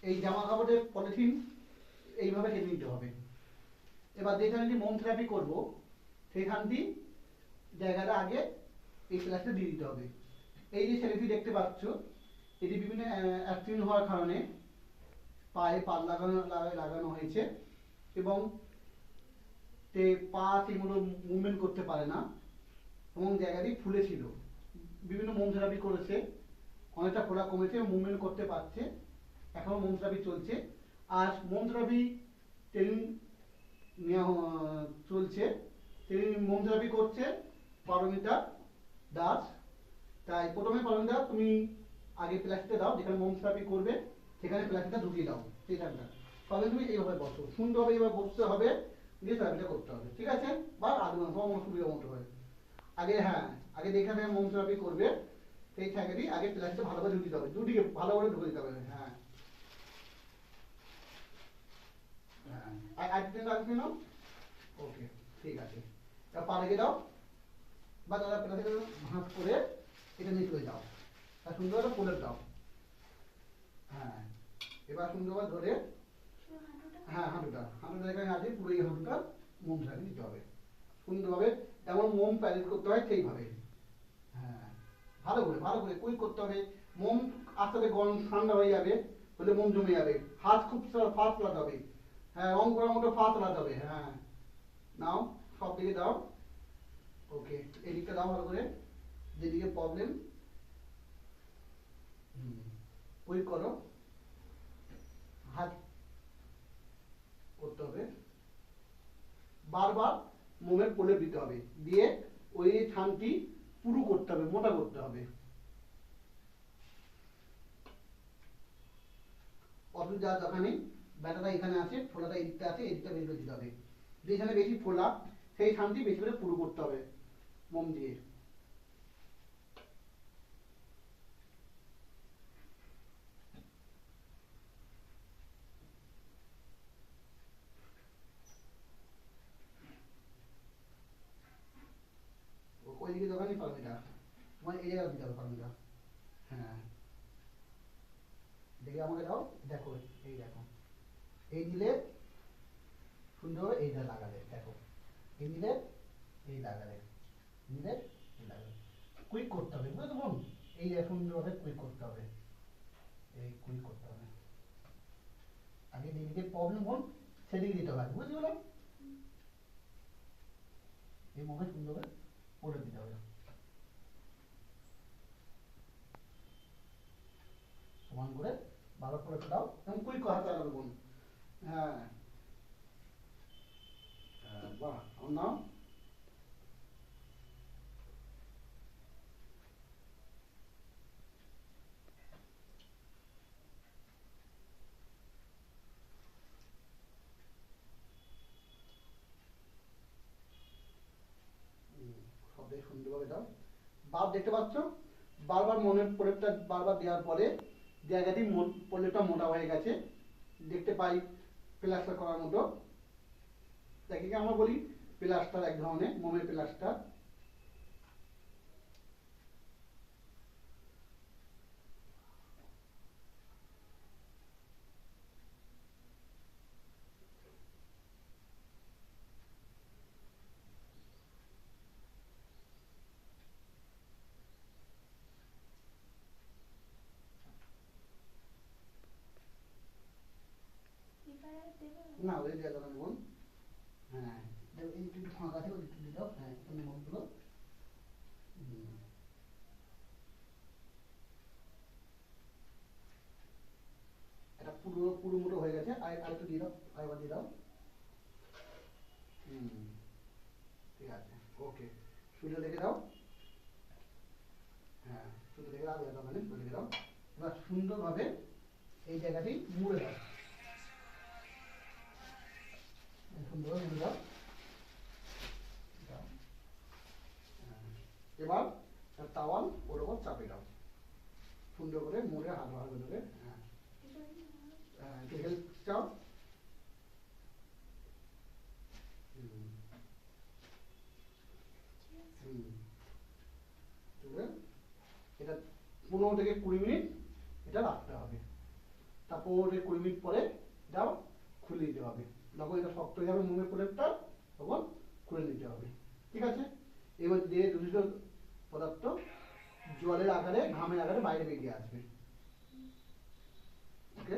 এই জামা কাপড়ের পলিথিন এইভাবে কেটে নিতে হবে। এবার যেখানে মোম থেরাপি করবো সেইখানটি জায়গাটা আগে এই প্লাসটা দিয়ে দিতে হবে। এই যে ছেলেটি দেখতে পাচ্ছ, এটি বিভিন্ন অ্যাক্সিডেন্ট হওয়ার কারণে পায়ে পাত লাগানো হয়েছে এবং পা ঠিকমতো মুভমেন্ট করতে পারে না এবং জায়গাটি ফুলেছিল। বিভিন্ন মোম থেরাপি করেছে, অনেকটা ফোলা কমেছে, মুভমেন্ট করতে পারছে। এখনো মোম থেরাপি চলছে। আর মোম থেরাপি ট্রেনিং নেওয়া চলছে। ট্রেনিং মোম থেরাপি করছে পারমিতা দাস। তাই প্রথমে পারমিতা তুমি আগে প্লাস্টিকটা দাও, যেখানে মোম থেরাপি করবে সেখানে প্লাস্টিকটা ঢুকিয়ে দাও সেইখানটা। তবে তুমি এইভাবে বসো, সুন্দরভাবে এইভাবে বসতে হবে, দিয়ে থেরাপিটা করতে হবে, ঠিক আছে? বা আধ ঘন্টা সুবিধা মতো হয়। আগে হ্যাঁ, আগে যেখানে মোম থেরাপি করবে সেই জায়গাটি আগে প্লাস্টিকটা ভালোভাবে ঢুকিয়ে দিতে হবে, দুদিকে ভালোভাবে ঢুকে দিতে হবে। হ্যাঁ হ্যাঁ, আরেকদিন নাও। ওকে, ঠিক আছে। এবার পা রেখে দাও বা তারা প্লাস্টিকটা ভাঁজ করে এটা নিয়ে চলে যাও আর সুন্দরভাবে পুলে দাও। হ্যাঁ, এবার সুন্দরভাবে ধরে, হ্যাঁ হাঁটুটা যেখানে আছে পুরো এই হাঁটুটা মোম ঝাড়িয়ে দিতে হবে সুন্দরভাবে। যেমন মোম প্যালেট করতে হয় সেইভাবে। হ্যাঁ, ভালো করে কুইক করতে হবে। মোম আস্তে আস্তে গরম ঠান্ডা হয়ে যাবে, হলে মোম জমে যাবে। হাত খুব ফাস্ট লাগাতে হবে। হ্যাঁ, রং করার মতো ফাস্ট লাগাতে হবে। হ্যাঁ, নাও, সব দিকে দাও। ওকে, এদিকটা দাও ভালো করে, যেদিকে প্রবলেম। কুইক করো, হাত করতে হবে, বারবার মোমের প্রলেপ দিতে হবে, দিয়ে ওই থানটি পুরু করতে হবে, মোটা করতে হবে। অত যা দরকার নেই, ব্যাটাটা এখানে আছে, ফোলাটা এই দিকটা আছে, এই দিকটা বেশি করে দিতে হবে। যেখানে বেশি ফোলা সেই থানটি বেশি করে পুরু করতে হবে মোম দিয়ে। ওই দিকে দরকার নেই পারমিটা, তোমার এই জায়গায় দিতে হবে পারমিটা। হ্যাঁ, দেখে আমাকে দাও, দেখো, এই দেখো, এই দিলে সুন্দর, এইটা লাগালে দেখো, এই দিলে এই লাগালে, দিলে এই লাগালে। কুইক করতে হবে, বুঝতে বোন? এই সুন্দরভাবে কুইক করতে হবে, এই কুইক করতে হবে। আগে যেদিকে প্রবলেম হন সেদিকে দিতে হবে, বুঝতে পারলাম? এই মোমে সুন্দরভাবে করে দিতে হবে, সমান করে ভালো করে দাও এবং কুইক হাতে লাগাবে বোন। হ্যাঁ, বাহ, আমার নাম। সব দিয়ে সুন্দরভাবে দাও। বাপ দেখতে পাচ্ছ, বারবার মনের প্রলেপটা বারবার দেওয়ার পরে জায়গাটি প্রলেপটা মোটা হয়ে গেছে, দেখতে পাই প্লাস্টার করার মতো। দেখি আমরা বলি প্লাস্টার, এক ধরনের মোমের প্লাস্টার। না, ওই দেওয়া যাবে না বোন। হ্যাঁ, এই একটু ফাঁকা আছে, ওই একটু দিয়ে দাও। হ্যাঁ, এখানে মোমগুলো। এটা পুরো পুরো মোটো হয়ে গেছে, আর একটু দিয়ে দাও, আরেকবার দিয়ে দাও। হুম, ঠিক আছে, ওকে। সুইটা দেখে দাও। হ্যাঁ, সুইটা দেখে দাও, মানে সুইটা দেখে দাও। এবার সুন্দরভাবে এই জায়গাটি মুড়ে দাও, সুন্দরভাবে মুড়ে দাও। হ্যাঁ, এবার তাওয়াল ওর ওপর চাপে দাও, সুন্দর করে মুড়ে হাত ভালো ধরে। হ্যাঁ, একটু হেল্প চাও। হুম, হুম, এটা 15 থেকে 20 মিনিট এটা রাখতে হবে। তারপর তারপরে 20 মিনিট পরে এটাও খুলে দিতে হবে। যখন এটা শক্ত হয়ে যাবে মোমের প্রলেপটা তখন খুলে নিতে হবে। ঠিক আছে, এবার দিয়ে দূষিত পদার্থ জলের আকারে ঘামের আকারে বাইরে বেরিয়ে আসবে। ওকে।